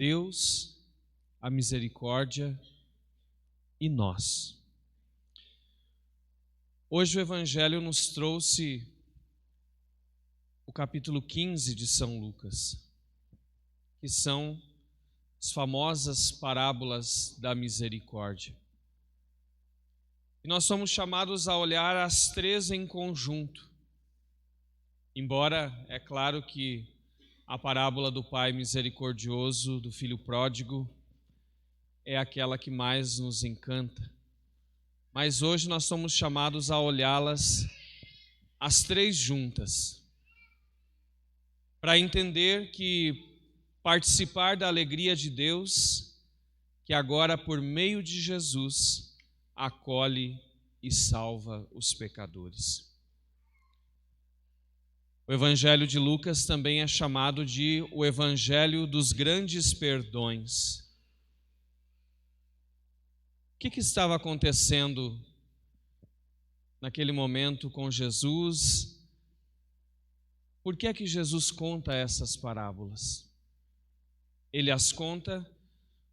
Deus, a misericórdia e nós. Hoje o Evangelho nos trouxe o capítulo 15 de São Lucas, que são as famosas parábolas da misericórdia. E nós somos chamados a olhar as três em conjunto, embora é claro que a parábola do Pai misericordioso, do Filho pródigo, é aquela que mais nos encanta. Mas hoje nós somos chamados a olhá-las as três juntas, para entender que participar da alegria de Deus, que agora por meio de Jesus acolhe e salva os pecadores. O Evangelho de Lucas também é chamado de o Evangelho dos grandes perdões. O que estava acontecendo naquele momento com Jesus? Por que é que Jesus conta essas parábolas? Ele as conta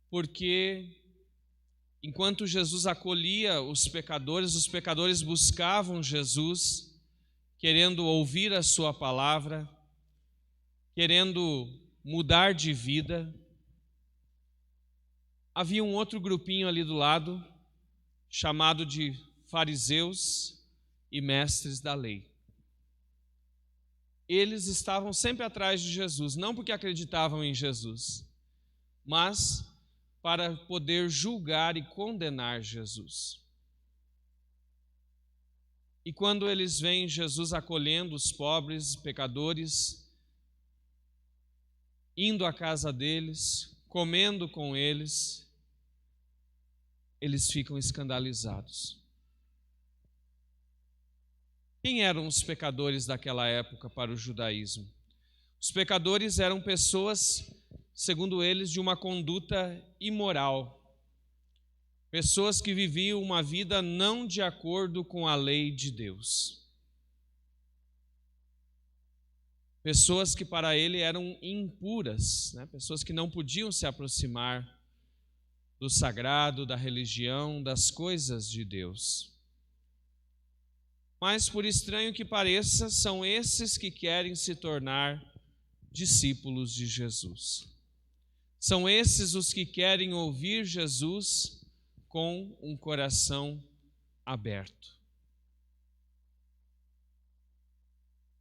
porque enquanto Jesus acolhia os pecadores buscavam Jesus, querendo ouvir a sua palavra, querendo mudar de vida. Havia um outro grupinho ali do lado, chamado de fariseus e mestres da lei. Eles estavam sempre atrás de Jesus, não porque acreditavam em Jesus, mas para poder julgar e condenar Jesus. E quando eles veem Jesus acolhendo os pobres, pecadores, indo à casa deles, comendo com eles, eles ficam escandalizados. Quem eram os pecadores daquela época para o judaísmo? Os pecadores eram pessoas, segundo eles, de uma conduta imoral. Pessoas que viviam uma vida não de acordo com a lei de Deus. Pessoas que para ele eram impuras, né? Pessoas que não podiam se aproximar do sagrado, da religião, das coisas de Deus. Mas, por estranho que pareça, são esses que querem se tornar discípulos de Jesus. São esses os que querem ouvir Jesus com um coração aberto.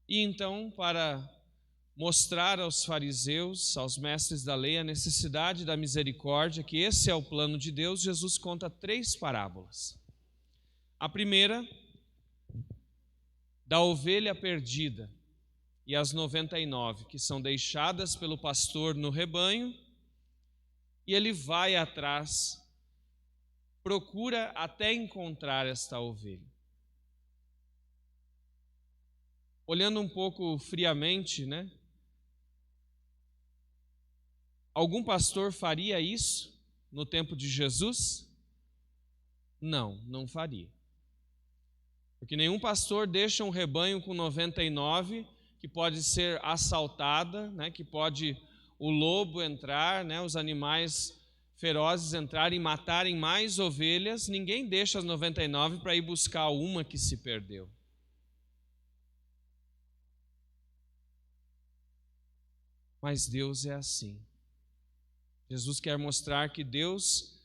E então, para mostrar aos fariseus, aos mestres da lei, a necessidade da misericórdia, que esse é o plano de Deus, Jesus conta três parábolas. A primeira, da ovelha perdida e as 99, que são deixadas pelo pastor no rebanho, e ele vai atrás, procura até encontrar esta ovelha. Olhando um pouco friamente, né? Algum pastor faria isso no tempo de Jesus? Não, não faria. Porque nenhum pastor deixa um rebanho com 99 que pode ser assaltada, né? Que pode o lobo entrar, né? Os animais ferozes entrarem e matarem mais ovelhas. Ninguém deixa as 99 para ir buscar uma que se perdeu. Mas Deus é assim. Jesus quer mostrar que Deus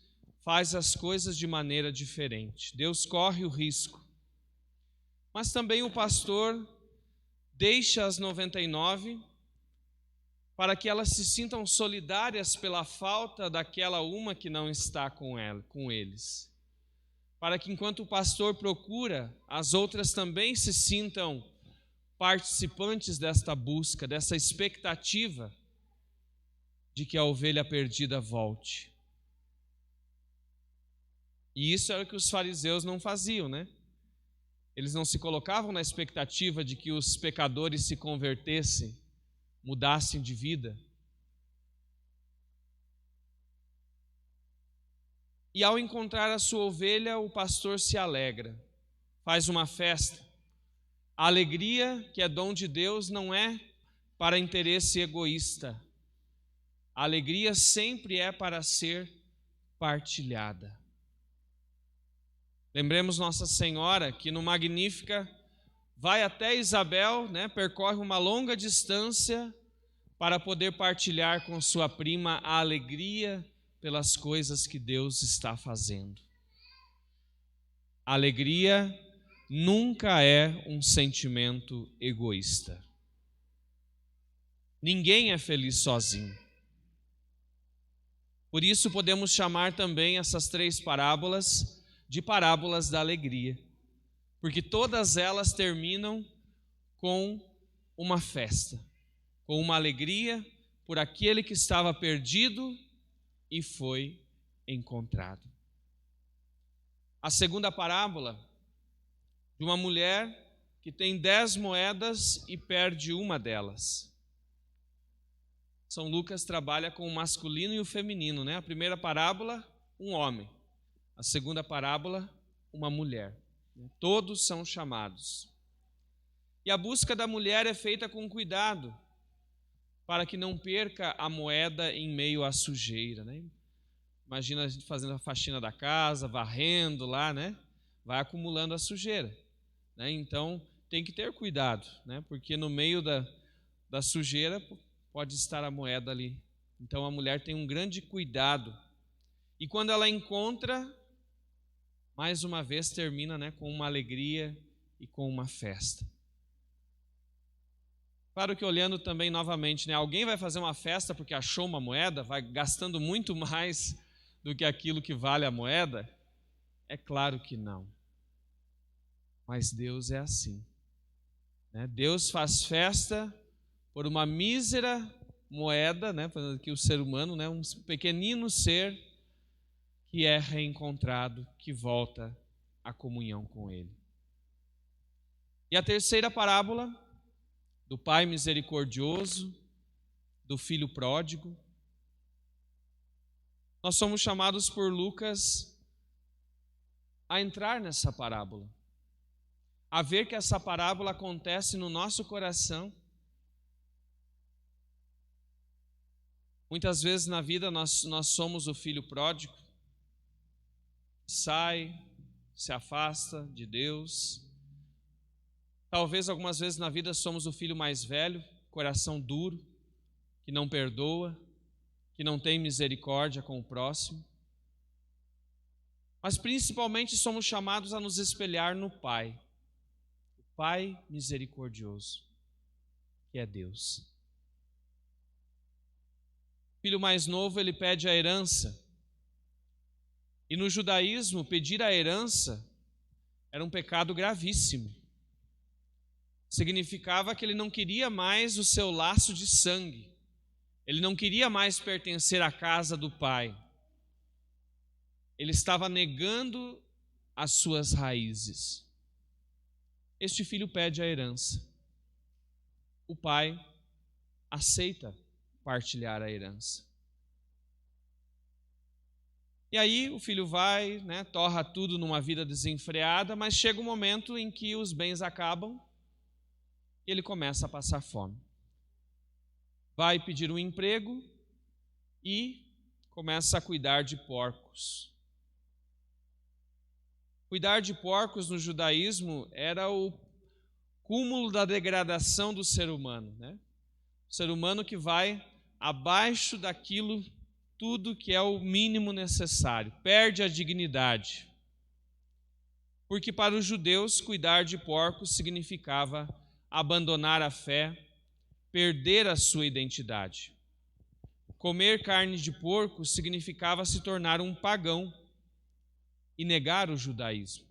faz as coisas de maneira diferente. Deus corre o risco. Mas também o pastor deixa as 99 para que elas se sintam solidárias pela falta daquela uma que não está com eles. Para que enquanto o pastor procura, as outras também se sintam participantes desta busca, dessa expectativa de que a ovelha perdida volte. E isso era o que os fariseus não faziam, né? Eles não se colocavam na expectativa de que os pecadores se convertessem, mudassem de vida. E ao encontrar a sua ovelha, o pastor se alegra, faz uma festa. A alegria, que é dom de Deus, não é para interesse egoísta, A alegria sempre é para ser partilhada. Lembremos Nossa Senhora que no Magnífica vai até Isabel, percorre uma longa distância para poder partilhar com sua prima a alegria pelas coisas que Deus está fazendo. A alegria nunca é um sentimento egoísta. Ninguém é feliz sozinho. Por isso podemos chamar também essas 3 parábolas de parábolas da alegria, porque todas elas terminam com uma festa, com uma alegria por aquele que estava perdido e foi encontrado. A segunda parábola, de uma mulher que tem 10 moedas e perde uma delas. São Lucas trabalha com o masculino e o feminino, A primeira parábola, um homem. A segunda parábola, uma mulher. Todos são chamados. E a busca da mulher é feita com cuidado, para que não perca a moeda em meio à sujeira, Imagina a gente fazendo a faxina da casa, varrendo lá, Vai acumulando a sujeira, Então tem que ter cuidado, Porque no meio da sujeira pode estar a moeda ali. Então a mulher tem um grande cuidado. E quando ela encontra, mais uma vez termina com uma alegria e com uma festa. Claro que olhando também novamente, alguém vai fazer uma festa porque achou uma moeda, vai gastando muito mais do que aquilo que vale a moeda? É claro que não. Mas Deus é assim. Deus faz festa por uma mísera moeda, que o ser humano, um pequenino ser que é reencontrado, que volta à comunhão com Ele. E a terceira parábola, do Pai misericordioso, do Filho pródigo. Nós somos chamados por Lucas a entrar nessa parábola, a ver que essa parábola acontece no nosso coração. Muitas vezes na vida nós somos o filho pródigo, sai, se afasta de Deus. Talvez algumas vezes na vida somos o filho mais velho, coração duro, que não perdoa, que não tem misericórdia com o próximo. Mas principalmente somos chamados a nos espelhar no Pai, o Pai misericordioso, que é Deus. O filho mais novo, ele pede a herança. E no judaísmo, pedir a herança era um pecado gravíssimo. Significava que ele não queria mais o seu laço de sangue. Ele não queria mais pertencer à casa do pai. Ele estava negando as suas raízes. Este filho pede a herança. O pai aceita partilhar a herança. E aí o filho vai, torra tudo numa vida desenfreada, mas chega um momento em que os bens acabam e ele começa a passar fome. Vai pedir um emprego e começa a cuidar de porcos. Cuidar de porcos no judaísmo era o cúmulo da degradação do ser humano, O ser humano que vai abaixo daquilo tudo que é o mínimo necessário, perde a dignidade. Porque para os judeus, cuidar de porcos significava abandonar a fé, perder a sua identidade. Comer carne de porco significava se tornar um pagão e negar o judaísmo.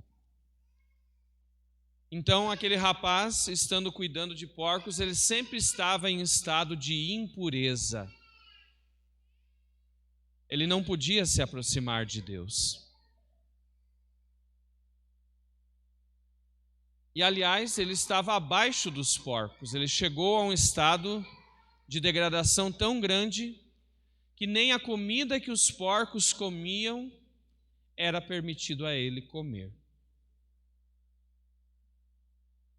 Então, aquele rapaz, estando cuidando de porcos, ele sempre estava em estado de impureza. Ele não podia se aproximar de Deus. E, aliás, ele estava abaixo dos porcos. Ele chegou a um estado de degradação tão grande que nem a comida que os porcos comiam era permitido a ele comer.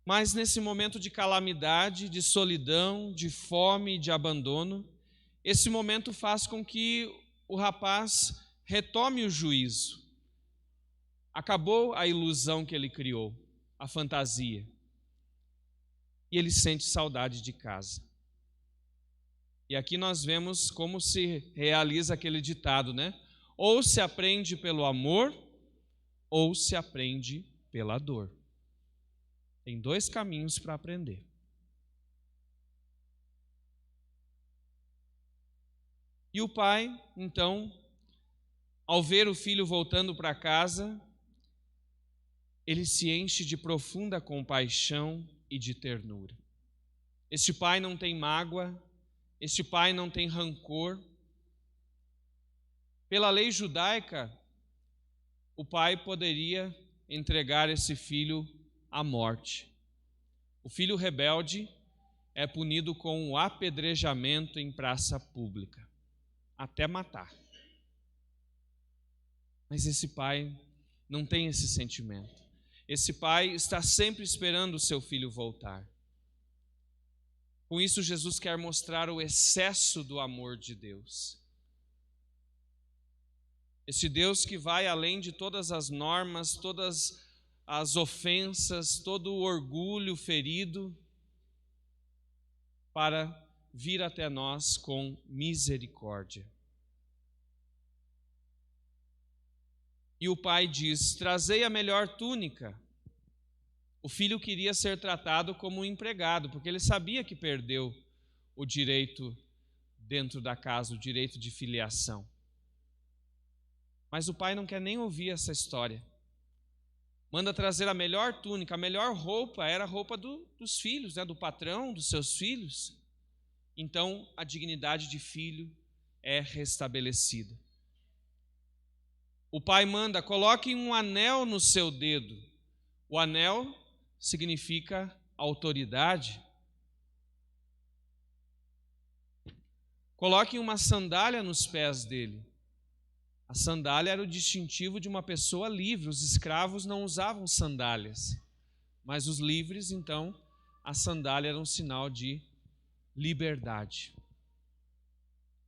Mas nesse momento de calamidade, de solidão, de fome e de abandono, esse momento faz com que o rapaz retome o juízo. Acabou a ilusão que ele criou, a fantasia. E ele sente saudade de casa. E aqui nós vemos como se realiza aquele ditado, né? Ou se aprende pelo amor, ou se aprende pela dor. Tem dois caminhos para aprender. E o pai, então, ao ver o filho voltando para casa, ele se enche de profunda compaixão e de ternura. Este pai não tem mágoa, este pai não tem rancor. Pela lei judaica, o pai poderia entregar esse filho à morte. O filho rebelde é punido com o apedrejamento em praça pública, até matar. Mas esse pai não tem esse sentimento. Esse pai está sempre esperando o seu filho voltar. Com isso, Jesus quer mostrar o excesso do amor de Deus. Esse Deus que vai além de todas as normas, todas as ofensas, todo o orgulho ferido, para vir até nós com misericórdia. E o pai diz: trazei a melhor túnica. O filho queria ser tratado como um empregado, porque ele sabia que perdeu o direito dentro da casa, o direito de filiação. Mas o pai não quer nem ouvir essa história. Manda trazer a melhor túnica, a melhor roupa, era a roupa dos filhos, né, do patrão, dos seus filhos. Então, a dignidade de filho é restabelecida. O pai manda: coloque um anel no seu dedo. O anel significa autoridade. Coloque uma sandália nos pés dele. A sandália era o distintivo de uma pessoa livre. Os escravos não usavam sandálias, mas os livres, então, a sandália era um sinal de liberdade.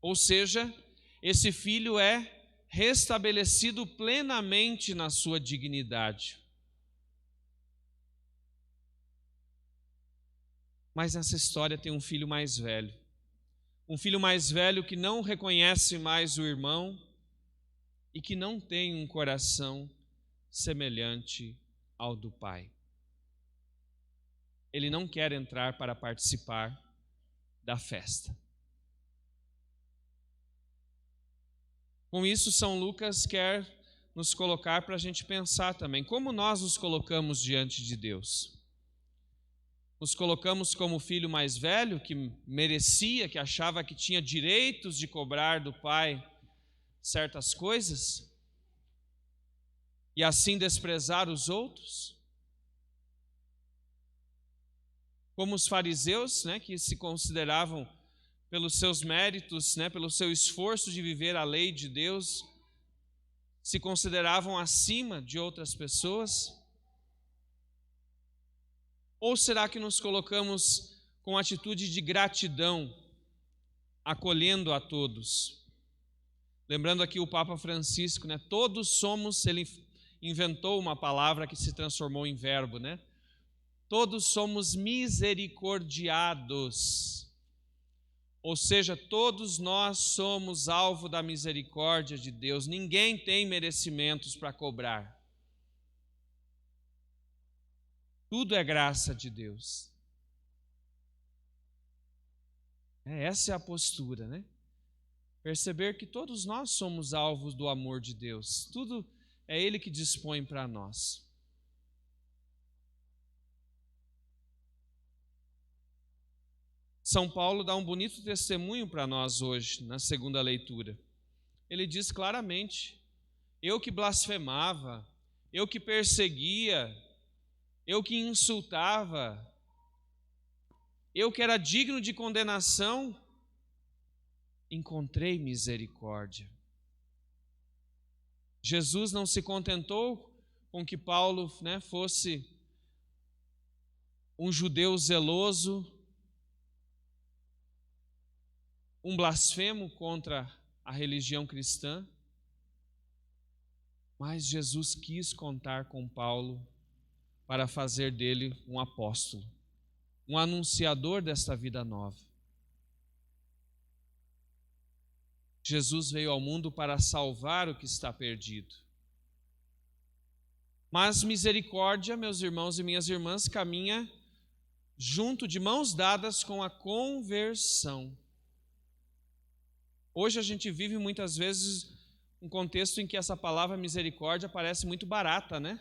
Ou seja, esse filho é restabelecido plenamente na sua dignidade. Mas nessa história tem um filho mais velho. Um filho mais velho que não reconhece mais o irmão e que não tem um coração semelhante ao do pai. Ele não quer entrar para participar da festa. Com isso, São Lucas quer nos colocar para a gente pensar também como nós nos colocamos diante de Deus. Nos colocamos como o filho mais velho, que merecia, que achava que tinha direitos de cobrar do pai certas coisas, e assim desprezar os outros? Como os fariseus, né, que se consideravam, pelos seus méritos, né, pelo seu esforço de viver a lei de Deus, se consideravam acima de outras pessoas? Ou será que nos colocamos com atitude de gratidão, acolhendo a todos? Lembrando aqui o Papa Francisco, né? Todos somos, ele inventou uma palavra que se transformou em verbo, né? Todos somos misericordiados. Ou seja, todos nós somos alvo da misericórdia de Deus. Ninguém tem merecimentos para cobrar. Tudo é graça de Deus. Essa é a postura, né? Perceber que todos nós somos alvos do amor de Deus. Tudo é Ele que dispõe para nós. São Paulo dá um bonito testemunho para nós hoje, na segunda leitura. Ele diz claramente: eu que blasfemava, eu que perseguia, eu que insultava, eu que era digno de condenação, encontrei misericórdia. Jesus não se contentou com que Paulo, né, fosse um judeu zeloso, um blasfemo contra a religião cristã, mas Jesus quis contar com Paulo para fazer dele um apóstolo, um anunciador desta vida nova. Jesus veio ao mundo para salvar o que está perdido. Mas misericórdia, meus irmãos e minhas irmãs, caminha junto, de mãos dadas, com a conversão. Hoje a gente vive muitas vezes um contexto em que essa palavra misericórdia parece muito barata, né?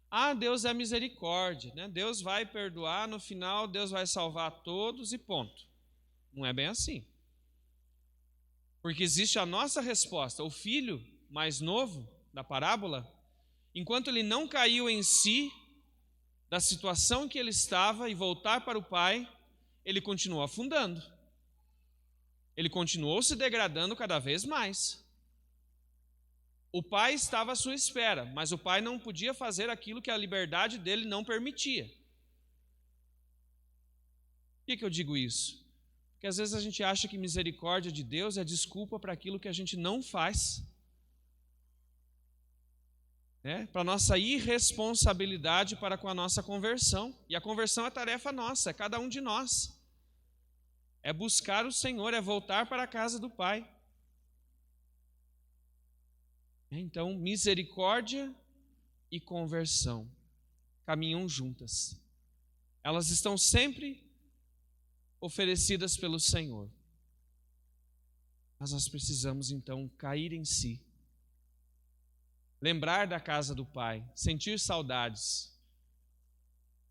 Ah, Deus é misericórdia, né? Deus vai perdoar, no final Deus vai salvar todos e ponto. Não é bem assim. Porque existe a nossa resposta. O filho mais novo da parábola, enquanto ele não caiu em si da situação em que ele estava e voltar para o pai, ele continuou afundando. Ele continuou se degradando cada vez mais. O pai estava à sua espera, mas o pai não podia fazer aquilo que a liberdade dele não permitia. Por que eu digo isso? Porque às vezes a gente acha que misericórdia de Deus é desculpa para aquilo que a gente não faz. Para a nossa irresponsabilidade para com a nossa conversão. E a conversão é tarefa nossa, é cada um de nós. É buscar o Senhor, é voltar para a casa do Pai. Então, misericórdia e conversão caminham juntas. Elas estão sempre oferecidas pelo Senhor. Mas nós precisamos então cair em si. Lembrar da casa do Pai, sentir saudades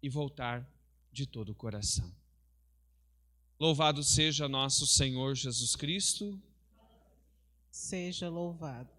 e voltar de todo o coração. Louvado seja nosso Senhor Jesus Cristo. Seja louvado.